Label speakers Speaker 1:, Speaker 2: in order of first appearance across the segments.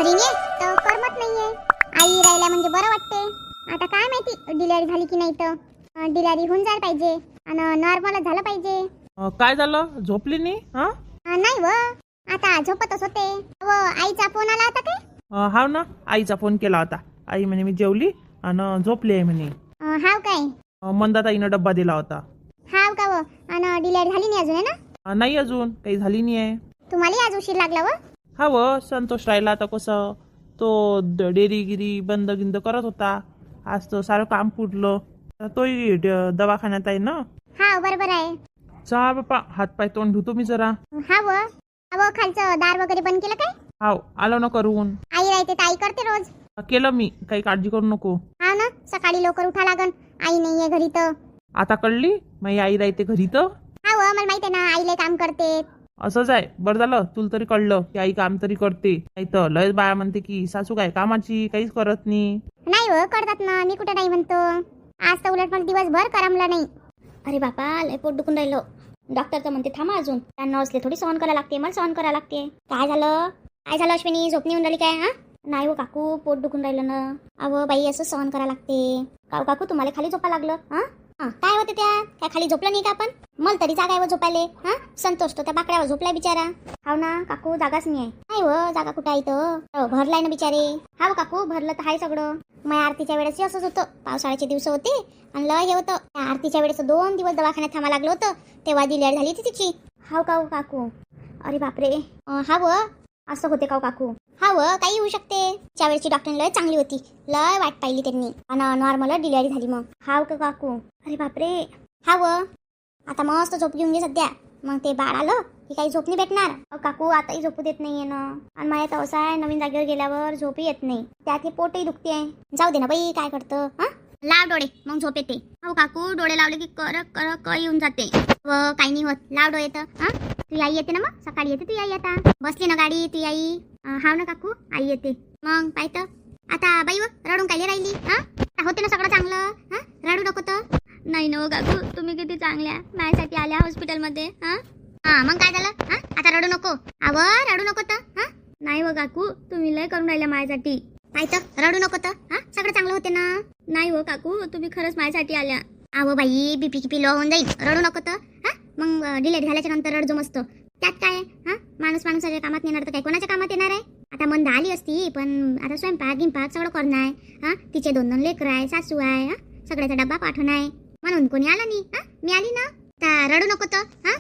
Speaker 1: घरी ने तर करमत नाहीये. आई राहिल्या म्हणजे बरं वाटते. आता काय माहिती डिलिव्हरी झाली की नाही तर डिलिव्हरी होऊन जायला पाहिजे आणि नॉर्मल झालं पाहिजे.
Speaker 2: काय झालं, झोपली नाही?
Speaker 1: नाही व आता झोपतच होते व आईचा फोन आला होता काय?
Speaker 2: हाव ना, आईचा फोन केला होता. आई म्हणे मी जेवली आणि झोपली आहे म्हणे.
Speaker 1: हाव काय?
Speaker 2: मंदाताईनं डब्बा दिला होता.
Speaker 1: हाव का व आणि डिलिव्हरी झाली नाही अजून आहे ना?
Speaker 2: नाही अजून काही झाली नाही आहे.
Speaker 1: तुम्हाला आज उशीर लागला व?
Speaker 2: हा व संतोष राहिला आता कसं तो डेरीगिरी बंद गिंद करत होता. आज तर सारं काम फुटलं. तोही दवाखान्यात आहे ना.
Speaker 1: हाव बरोबर आहे.
Speaker 2: चा बापा, हात पाय तोंड धुतो मी जरा.
Speaker 1: हाव अव खालचं दार वगैरे बंद केलं काय?
Speaker 2: हाव आलो ना करून.
Speaker 1: आई राहते तर आई करते रोज.
Speaker 2: केलं मी, काही काळजी करू नको.
Speaker 1: हाव ना, सकाळी लवकर उठा लागन. आई नाहीये घरी तर.
Speaker 2: आता कळली माझी आई राहते घरी तर.
Speaker 1: हाव मला माहिती आहे ना, आईला काम करते.
Speaker 2: असंच आहे. बरं झालं तुला तरी कळलं की आई काम तरी करते. नाही तर लयच बाया म्हणते की सासू काय कामाची काहीच करत नाही.
Speaker 1: नाही व करतात ना, मी कुठे नाही म्हणतो. आज तर उलट मला दिवसभर करमला नाही.
Speaker 3: अरे बापा, लय पोट दुखून राहिलं. डॉक्टर तर म्हणते थांबा अजून. त्यांना असले थोडी सहन करायला लागते, मला सहन करायला लागते. काय झालं अश्विनी, झोप नाही येऊन राहिली काय? नाही हो काकू, पोट दुखून राहिलं ना. अहो बाई, असं सहन करायला लागते. काकू तुम्हाला खाली झोपा लागलं? काय होते त्या? काय खाली झोपलं नाही का आपण? मला तरी जागा आहे व झोपायले. संतोष तो त्या बाकड्यावर झोपलाय बिचारा. हाव ना काकू, जागाच नाही आहे. नाही हो, जागा कुठे आहे तर भरलाय ना बिचारे. हाव काकू, भरलं तर आहे सगळं. मग आरतीच्या वेळेस असंच होतं. पावसाळ्याचे दिवस होते आणि लय हे होतं. त्या आरतीच्या वेळेस 2 दिवस दवाखान्यात थांबा लागलं होतं. तेव्हा डिलिव्हरी झाली होती तिची. हाव काकू. अरे बापरे. हाव असं होते काकू. हाव काही होऊ शकते. त्यावेळेची डॉक्टर लय चांगली होती. लय वाट पाहिली त्यांनी आणि नॉर्मल डिलिव्हरी झाली मग. हाव का काकू? अरे बापरे. हाव आता मस्त झोप घेऊन घे सध्या. मग ते बाळ आलं की काही झोप नाही भेटणार. काकू आताही झोपू देत नाहीये ना. आणि माझ्या तर असं आहे, नवीन जागेवर गेल्यावर झोपही येत नाही. त्यात पोटही दुखते आहे. जाऊ दे ना बाई, काय करतं. लाव डोळे मग झोप येते. हो काकू, डोळे लावले की कर येऊन जाते व काही नाही होत. लाव डोळे तर. तू आई येते ना, मग सकाळी येते तू आई. आता बसली ना गाडी ती आई. हाव ना काकू, आई येते मग. पाहिजे आता बाई व रडून काही राहिली. होते ना सगळं चांगलं. रडू नको तर. नाही ना काकू, तुम्ही किती चांगल्या माझ्यासाठी आल्या हॉस्पिटलमध्ये.
Speaker 1: मग काय झालं? आता रडू नको. रडू नको तर.
Speaker 3: नाही हो काकू, तुम्ही लय करून राहिल्या माझ्यासाठी.
Speaker 1: पाहिजे रडू नको तर. सगळं चांगलं होते ना.
Speaker 3: नाही हो काकू, तुम्ही खरंच माझ्यासाठी आल्या.
Speaker 1: अहो बाई, बीपी लो होऊन जाईल. रडू नको तर. मग डिलिव्हरी झाल्याच्या नंतर रडजो मस्त. त्यात काय? माणसाच्या कामात येणार तर काय कोणाच्या कामात येणार आहे? आता मंदा आली असती, पण आता स्वयंपाक गिंपाक सगळं करणं आहे. तिचे 2 लेकरं आहे, सासू आहे. सगळ्याचा डब्बा पाठवणं आहे. म्हणून कोणी आला नाही. मी आली ना. तर रडू नको तर.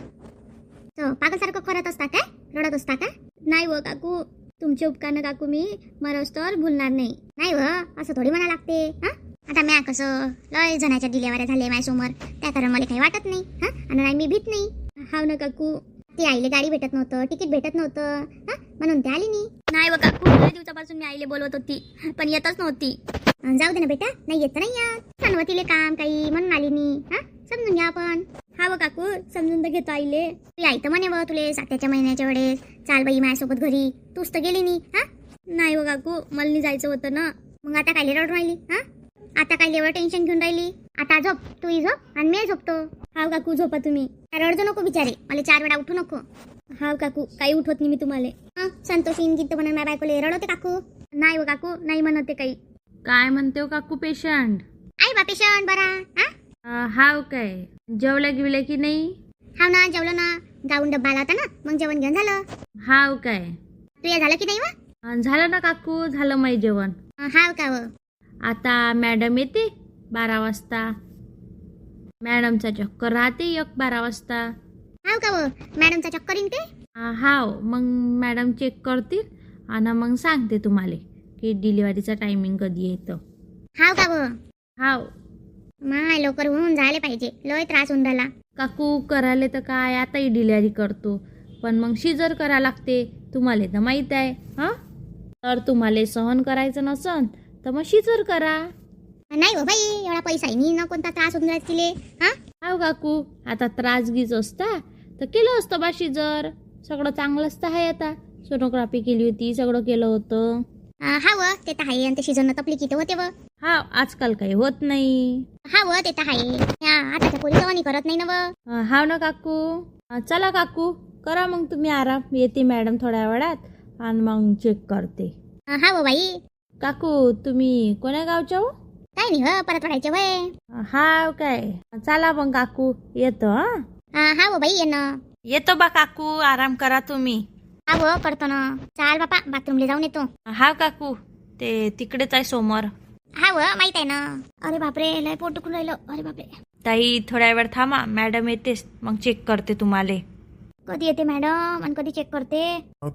Speaker 1: तो पागलसारखं करत असता काय? रडत असता का?
Speaker 3: नाही हो काकू, तुमचे उपकार ना काकू, मी मरस्तोवर भुलणार नाही.
Speaker 1: नाही असं थोडी म्हणा लागते. आता म्या कसं लय जणाच्या डिलिव्हऱ्या झाले माझ्यासमोर, त्या कारण मला काही वाटत नाही. आणि नाही मी भीत नाही.
Speaker 3: हाव ना काकू.
Speaker 1: ती आईले गाडी भेटत नव्हतं, तिकीट भेटत नव्हतं, म्हणून ते आली नाही.
Speaker 3: नाही हो काकू, लय दिवसापासून मी आईले बोलवत होती, पण येतच नव्हती.
Speaker 1: जाऊ दे ना बेटा, नाही येत नाही यात. सांगवतीले काम काही म्हणून आली नाही. समजून घ्या आपण.
Speaker 3: हा व काकू, समजून तर घेतो आईले.
Speaker 1: तू आई तर म्हणे व तुले 7व्या महिन्याच्या वेळेस, चाल बाई माझ्यासोबत घरी. तूच तर गेली नाही.
Speaker 3: नाही हो काकू, मला नाही जायचं होतं ना.
Speaker 1: मग आता काय रडून राहिली? आता काय एवढं टेन्शन घेऊन राहिली? आता झोप, तूही झोप आणि मी झोपतो.
Speaker 3: हाव काकू, झोपा तुम्ही.
Speaker 1: रडजो नको बिचारे, मला 4 वेळा उठू नको.
Speaker 3: हाव काकू, काही उठवत नाही मी तुम्हाला.
Speaker 1: संतोष गीत म्हणून माझ्या बायकोले रडवते काकू.
Speaker 3: नाही हो काकू, नाही म्हणते काही.
Speaker 4: काय म्हणते हो काकू पेशंट?
Speaker 1: आई बा पेशंट बरा.
Speaker 4: हाव काय, जेवल्या गिवल्या की नाही?
Speaker 1: हाव ना, जेवलो ना. गाऊन डब्बा आला होता ना, मग जेवण घेऊन झालं.
Speaker 4: हाव काय,
Speaker 1: तुझ्या झालं की नाही वा?
Speaker 4: झालं ना काकू, झालं माई जेवण.
Speaker 1: हाव का व?
Speaker 4: आता मॅडम येते 12 वाजता. मॅडमचा चक्कर राहते 1-12 वाजता.
Speaker 1: हाव का व? मॅडमचा चक्कर येईन ते?
Speaker 4: हाव, मग मॅडम चेक करतील आणि मग सांगते तुम्हाला की डिलिव्हरीचा टायमिंग कधी येतं.
Speaker 1: हाव का व?
Speaker 4: हाव.
Speaker 1: माय लवकर होऊन झाले पाहिजे, लय त्रास होऊन राहिला.
Speaker 4: काकू करायला तर काय, आताही डिलिव्हरी करतो, पण मग शिजर करा लागते. तुम्हाला तर माहीत आहे. तर तुम्हाला सहन करायचं नसन तर मग शिजर करा.
Speaker 1: नाही हो बाई, एवढा पैसा नाही ना, कोणता त्रास होऊन राहिला तिले.
Speaker 4: हाव काकू, आता त्रास गीच असता तर केलं असतं बा शिजर. सगळं चांगलंच तर आहे. आता सोनोग्राफी केली होती, सगळं केलं होतं.
Speaker 1: हाव ते तर आहे. आणि ते शिजन तपली किती होते व?
Speaker 4: हाव, आजकाल काही होत नाही.
Speaker 1: हाव ते तर आहे. आताच्या पोरी सवनी करत नाही ना व.
Speaker 4: हाव ना काकू. चला काकू, करा मग तुम्ही आराम. येते मॅडम थोड्या वेळात आणि मग चेक करते.
Speaker 1: हा हो बाई.
Speaker 4: काकू तुम्ही कोण्या गावच्या हो?
Speaker 1: काय नाही हो, परत वाढायचे वय.
Speaker 4: हा काय, चला मग काकू येतो.
Speaker 1: हा हो बाई, ये ना.
Speaker 4: येतो बा काकू, आराम करा तुम्ही.
Speaker 1: हा हो, करतो ना. चाल बापा, बाथरूमला जाऊन येतो.
Speaker 4: हा काकू, ते तिकडेच आहे समोर.
Speaker 1: हा हो, माहित आहे ना. अरे बापरे, लय पोट दुखून राहिलं. अरे बापरे.
Speaker 4: ताई थोड्या वेळ थांबा, मॅडम येतेच मग चेक करते तुम्हाला.
Speaker 1: कधी येते मॅडम आणि कधी चेक करते?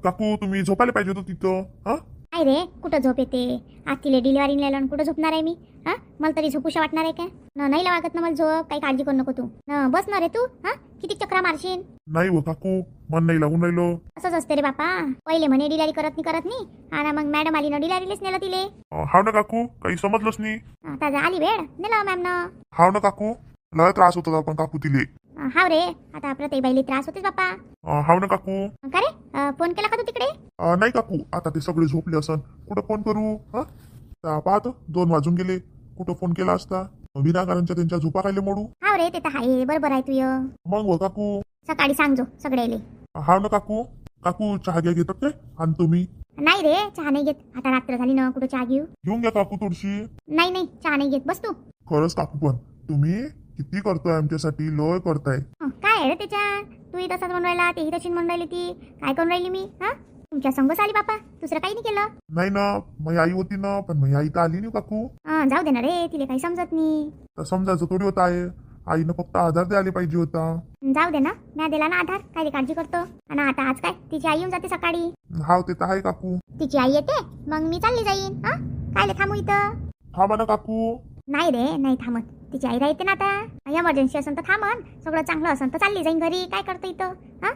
Speaker 5: काकू तुम्ही झोपायला पाहिजे होतं तिथं. हा
Speaker 1: काय रे, कुठं झोप येते? आज तिला डिलिव्हरी नेलं आणि कुठं झोपणार आहे मी? हा, मला तरी झोपूशा वाटणार आहे काय? नाही लागत ना मला झोप. काही काळजी करू नको तू. बसणार रे तू. हा, किती चक्रा मारशील?
Speaker 5: नाही हो काकू, मन नाही लागून राहिलो.
Speaker 1: असंच असते रे बापा. पहिले म्हणे डिलिव्हरी करत नाही आणि मग मॅडम आली ना डिलिव्हरीलाच नेलं तिले.
Speaker 5: हाव ना काकू, काही समजलंच नाही.
Speaker 1: आता आली वेळ नेलं मॅमनं.
Speaker 5: हाव ना काकू, लय त्रास होत होता पण काकू तिले.
Speaker 1: हाव रे, आता आपलं ते बाईले त्रास होतेच बापा.
Speaker 5: हाव ना काकू.
Speaker 1: का रे, फोन केला का तू तिकडे?
Speaker 5: नाही काकू, आता ते सगळे झोपले असन. कुठं फोन करू? हा, पाहतो 2 वाजून गेले. कुठं फोन केला असता? विनाकारणच्या त्यांच्या झोपा खायला मोडू.
Speaker 1: हाव रे, ते तर आहे, बरोबर आहे तुय.
Speaker 5: मग हो काकू.
Speaker 1: सकाळी सांगजो सगळ्याले.
Speaker 5: हाव ना काकू. काकू चहा घ्या घेतात काय? आणि तुम्ही?
Speaker 1: नाही रे, चहा नाही घेत. आता रात्र झाली ना, कुठं चहा घेऊ?
Speaker 5: घेऊन घ्या काकू थोडीशी.
Speaker 1: नाही, चहा नाही घेत. बस तू.
Speaker 5: खरंच काकू, पण तुम्ही किती करतोय आमच्यासाठी, लय करताय.
Speaker 1: काय आहे रे त्याच्यात? तूही तसाच म्हणून राहिला, तेही तशी म्हणून राहिली. ती काय करून राहिली मी? हा, तुमच्या संगच आली बापा, दुसरं काही नाही केलं.
Speaker 5: नाही ना, माझी आई होती ना, पण माझी आई तर आली नाही काकू.
Speaker 1: जाऊ दे ना रे, तिला काही समजत नाही.
Speaker 5: तर समजायचं थोडी होत आहे. आईनं फक्त आधार द्यायला पाहिजे होता.
Speaker 1: जाऊ दे ना, मी दिला ना आधार. काय रे काळजी करतो? आणि आता आज काय तिची आई येऊन जाते सकाळी.
Speaker 5: हाव ते तर आहे काकू.
Speaker 1: तिची आई येते, मग मी चालली जाईन. हा, काय थांबू इथं?
Speaker 5: थांबा ना काकू.
Speaker 1: नाही रे, नाही थांबत. तिची आई राहते ना आता. एमर्जन्सी असेल तर थांबन, सगळं चांगलं असेल तर चालली जाईन घरी. काय करतो इथं? हा,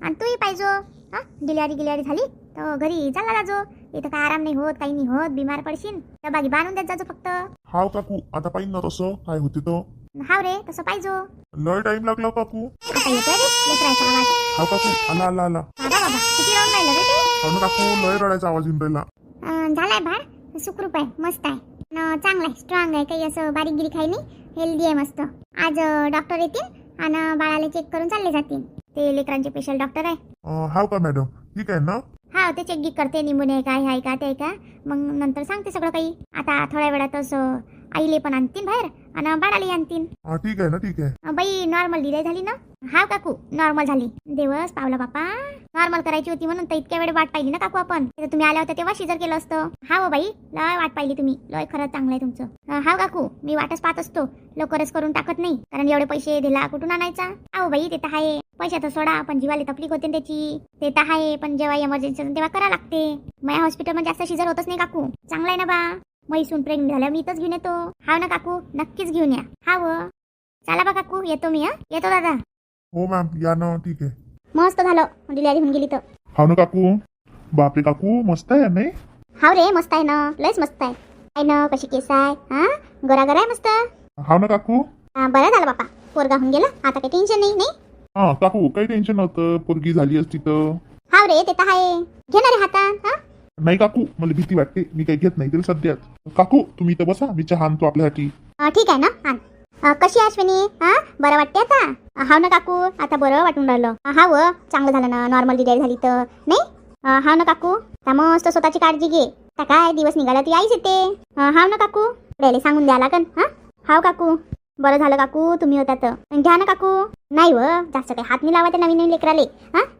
Speaker 1: आणि तूही पाहिजो. हा, डिलिव्हरी झाली तर घरी चालला जाजो. इथं काय आराम नाही होत, काही नाही होत. बिमार पडशील तर बागी बांधून देत जाजो फक्त.
Speaker 5: हाव काकू, आता पाहिजे ना तसं काय होते तर.
Speaker 1: हाव रे, तसं पाहिजो.
Speaker 5: लय टाइम लागला काकू.
Speaker 1: आता येतोय रे लेकराचा आवाज.
Speaker 5: हाव काकू, आला आला आला.
Speaker 1: बाबा बाबा, किती राहून राहिलं रे ते?
Speaker 5: हाव ना काकू, लय रडायचा आवाज येऊन राहिला.
Speaker 1: झालाय बाळ, सुखरूप आहे, मस्त आहे, चांगला आहे, स्ट्रॉंग आहे. काही असं बारीक गिरीक आहे नाही, हेल्दी आहे मस्त. आज डॉक्टर येतील आणि बाळाला चेक करून चालले जातील. ते लेकरांचे स्पेशल डॉक्टर आहे.
Speaker 5: हाव का मॅडम, ठीक आहे ना?
Speaker 1: हा, ते चेक गिक करते, निमोनिया काय आहे का ते का, मग नंतर सांगते सगळं काही. आता थोड्या वेळातच आईले पण आणतील बाहेर आणि बाळाला आणतील.
Speaker 5: ठीक आहे ना, ठीक आहे.
Speaker 1: बाई नॉर्मल डिलिव्हरी झाली ना? हा काकू, नॉर्मल झाली. देवच पावला बापा, नॉर्मल करायची होती म्हणून तर इतक्या वेळ वाट पाहिली ना काकू आपण. तुम्ही आल्या होत्या तेव्हा शिजर केलं असतं. हा हो बाई, लय वाट पाहिली तुम्ही. लय खरंच चांगलं आहे तुमचं. हा काकू, मी वाटच पाहत असतो, लवकरच करून टाकत नाही, कारण एवढे पैसे दिला कुठून आणायचा? हो बाई, ते तर आहे. पैशाचा सोडा, पण जीवाला तकलीफ होते त्याची. ते तर आहे, पण जेव्हा इमर्जन्सी तेव्हा करा लागते. माझ्या हॉस्पिटलमध्ये जास्त शिजर होतच नाही काकू. चांगलं आहे ना बा. मैसून प्रेग्नेंट झाल्या मी इथंच घेऊन येतो. हा ना काकू, नक्कीच घेऊन या. हा व, चला बा काकू, येतो मी. येतो दादा.
Speaker 5: हो मॅम, या ना. ठीक आहे.
Speaker 1: मस्त झालं डिलिव्हरी होऊन गेली तर.
Speaker 5: हाव ना काकू. बापरे काकू, मस्त आहे नाही?
Speaker 1: हाव रे, मस्त आहे ना, लयच मस्त आहे. काय ना, कशी केस आहे? हा, गरा गरा आहे मस्त.
Speaker 5: हाव ना काकू.
Speaker 1: बरं झालं बापा, पोरगा होऊन गेला, आता काही टेन्शन नाही. नाही
Speaker 5: काकू, काही टेन्शन नव्हतं. पोरगी झाली असती तर.
Speaker 1: हाव रे, ते तर आहे. घेणार हातात. हा,
Speaker 5: नाही काकू, मला भीती वाटते, मी काही घेत नाही तरी सध्याच. काकू तुम्ही इथं बसा, मी चहा आणतो आपल्यासाठी.
Speaker 1: ठीक आहे ना, आण. कशी आहे अश्विनी? हा, बरं वाटते आता? हाव ना काकू, आता बरं वाटून राहिलं. हाव, चांगलं झालं ना, नॉर्मल डिलिव्हरी झाली तर. नाही हाव ना काकू, आता मस्त स्वतःची काळजी घे. आता काय दिवस निघाला ती आईच येते. हाव ना काकू, पुढे सांगून द्या लागन. हाव काकू, बरं झालं काकू तुम्ही होता तर. घ्या ना काकू. नाही व, जास्त काही हात नाही लावायचे नवीन नवीन लेकराले.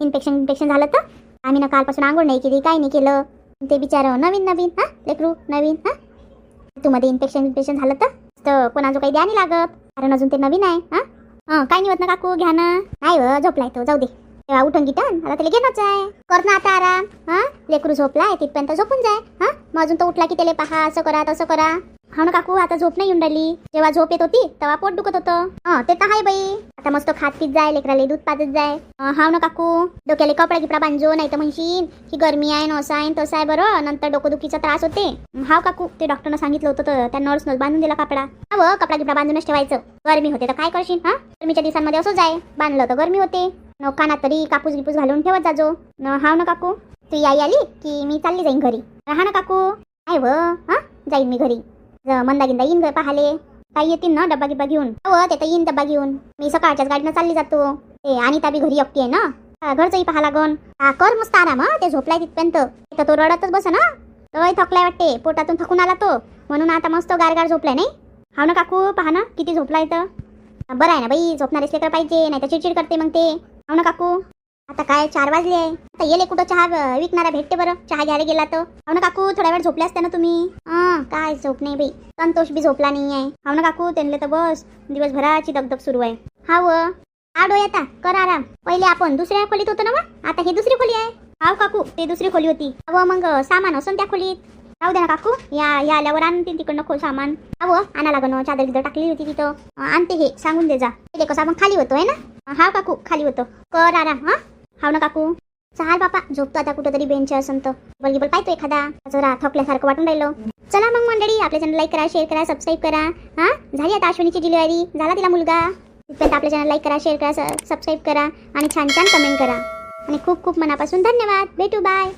Speaker 1: इन्फेक्शन झालं तर. आम्ही ना कालपासून आंघोळ नाही केली, काही नाही केलं. ते बिचारं नवीन लेकरू नवीन. तुम्हाला इन्फेक्शन झालं तर कोणाचं काही द्या नाही लागत, कारण अजून ते नवीन आहे. काही नाही होत ना काकू, घ्या ना. नाही व, झोपलाय तो, जाऊ दे. तेव्हा उठून गिटन, आता त्याला घेणंच आहे. कर ना आता आराम. लेकरू झोपलाय तिथपर्यंत झोपून जाय. मग अजून तो उठला की त्याला पहा, असं करा तसं करा. हो ना काकू, आता झोप नाही येऊन राहिली. जेव्हा झोप येत होती तेव्हा पोट दुखत होतं. ते तर आहे बाई. आता मस्त खात पीत जाय, लेकराला दूध पाजत जाय. हाव ना काकू, डोक्याला कपडा गिपडा बांधजो, नाही तर म्हणशील की गरमी आहे न असं आहे तसं आहे, बरं नंतर डोकंदुखीचा त्रास होते. हाव काकू, ते डॉक्टरनं सांगितलं होतं तर त्या नर्सनं बांधून दिला कपडा. हा, कपडा गिपडा बांधूनच ठेवायचं. गरमी होते तर काय करशील? गरमीच्या दिवसांमध्ये असंच आहे, बांधलं तर गरमी होते. कानात तरी कापूस गिपूस घालून ठेवत जाजो. हाव ना काकू, तू आई आली की मी चालली जाईन घरी. हा ना काकू. आहे व, जाईन मी घरी. मंदागिंदा येईन घर पाहाले. काही येतील ना डब्बा गिब्बा घेऊन? हो, ते तर येईन डब्बा घेऊन. मी सकाळच्याच गाडीनं चालली जातो. ते अनिता बी घरी एकटी आहे ना, घरचंही पाहा लागन. कर मस्त आराम. ते झोपलाय तिथपर्यंत तर तो रडतच बस ना. तोही थकलाय वाटते, पोटातून थकून आला तो, म्हणून आता मस्त गारगार झोपलाय नाही. हाव ना काकू, पहा ना किती झोपलाय तर. बरं आहे ना बाई, झोपणारे लेकर पाहिजे, नाही तर चिडचिड करते मग ते. हाव ना काकू. आता काय 4 वाजले आहे, आता येले कुठं चहा विकणारा भेटते बरं, चहा घ्यायला गेला तर. हाव ना काकू, थोडा वेळ झोपले असते ना तुम्ही. काय झोप नाही बाई, संतोष बी झोपला नाही आहे. हाव ना काकू, त्यांना तर बस दिवसभराची दगदग सुरू आहे. हाव आडो आता कर आराम. पहिले आपण दुसऱ्या खोलीत होतो ना मग, आता हे दुसरी खोली आहे. हाव काकू, ते दुसरी खोली होती. अव मग सामान असन त्या खोलीत. राहू दे ना काकू, या आल्यावर आणते तिकडनं सामान. अव आणा लागन, चादर गिदर टाकली होती तिथं, आणते हे, सांगून दे जा. ते कसं आपण खाली होतो आहे ना. हाव काकू, खाली होतो, कर आराम. हाव ना काकू. चाल बापा, झोपतो आता कुठं तरी बेंच असन तर. बलगिबल पाहतो एखादा, जरा थकल्यासारखं वाटून राहिलो. चला मग मंडळी, आपल्या चॅनल लाईक करा, शेअर करा, सबस्क्राईब करा. झाली आता अश्विनीची डिलिव्हरी, झाला तिला मुलगा. तिथपर्यंत आपल्या चॅनल लाईक करा, शेअर करा, सबस्क्राईब करा आणि छान छान कमेंट करा. आणि खूप खूप मनापासून धन्यवाद. भेटू, बाय.